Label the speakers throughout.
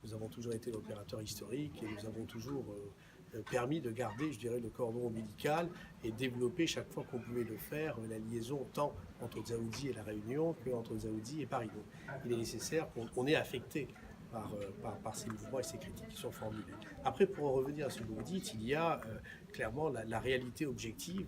Speaker 1: Nous avons toujours été l'opérateur historique et nous avons toujours permis de garder, je dirais, le cordon ombilical et développer chaque fois qu'on pouvait le faire, la liaison tant entre Dzaoudzi et La Réunion qu'entre Dzaoudzi et Paris. Donc, il est nécessaire qu'on ait affecté par ces mouvements et ces critiques qui sont formulées. Après, pour en revenir à ce que vous dites, il y a clairement la réalité objective,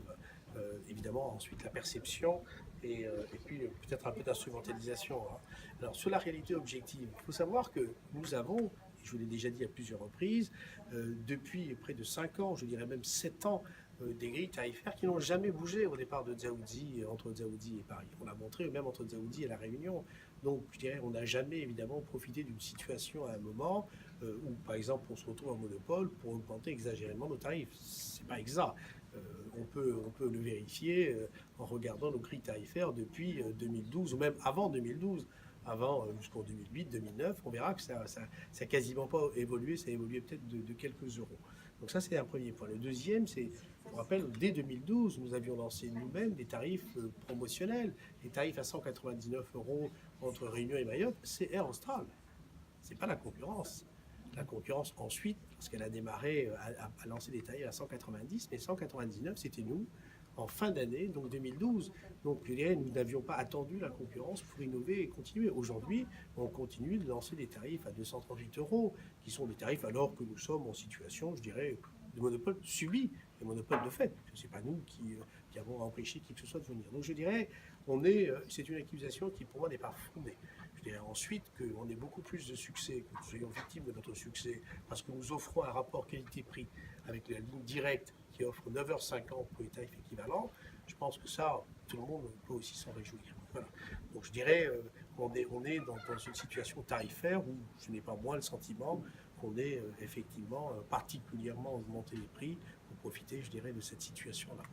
Speaker 1: évidemment ensuite la perception et puis peut-être un peu d'instrumentalisation. Hein. Alors sur la réalité objective, il faut savoir que nous avons, et je vous l'ai déjà dit à plusieurs reprises, depuis près de 5 ans, je dirais même 7 ans, des grilles tarifaires qui n'ont jamais bougé au départ de Dzaoudzi, entre Dzaoudzi et Paris. On l'a montré même entre Dzaoudzi et La Réunion. Donc je dirais on n'a jamais évidemment profité d'une situation à un moment où par exemple on se retrouve en monopole pour augmenter exagérément nos tarifs. C'est pas exact. On peut le vérifier en regardant nos grilles tarifaires depuis 2012 ou même avant 2012. Avant, jusqu'en 2008, 2009, on verra que ça n'a quasiment pas évolué, ça a évolué peut-être de quelques euros. Donc ça, c'est un premier point. Le deuxième, c'est, je vous rappelle, dès 2012, nous avions lancé nous-mêmes des tarifs promotionnels. Les tarifs à 199 euros entre Réunion et Mayotte, c'est Air Austral. C'est pas la concurrence. La concurrence, ensuite, parce qu'elle a démarré, a lancé des tarifs à 190, mais 199, c'était nous, en fin d'année, donc 2012. Donc, je dirais, nous n'avions pas attendu la concurrence pour innover et continuer. Aujourd'hui, on continue de lancer des tarifs à 238 euros, qui sont des tarifs alors que nous sommes en situation, je dirais, de monopole subi, de monopole de fait. Ce n'est pas nous qui avons empêché qui que ce soit de venir. Donc, je dirais, c'est une accusation qui, pour moi, n'est pas fondée. Je dirais ensuite qu'on ait beaucoup plus de succès, que nous soyons victimes de notre succès, parce que nous offrons un rapport qualité-prix avec la ligne directe qui offre 9h50 pour les tarifs équivalents. Je pense que ça, tout le monde peut aussi s'en réjouir. Voilà. Donc je dirais qu'on est dans une situation tarifaire où je n'ai pas moins le sentiment qu'on ait effectivement particulièrement augmenté les prix pour profiter, je dirais, de cette situation-là.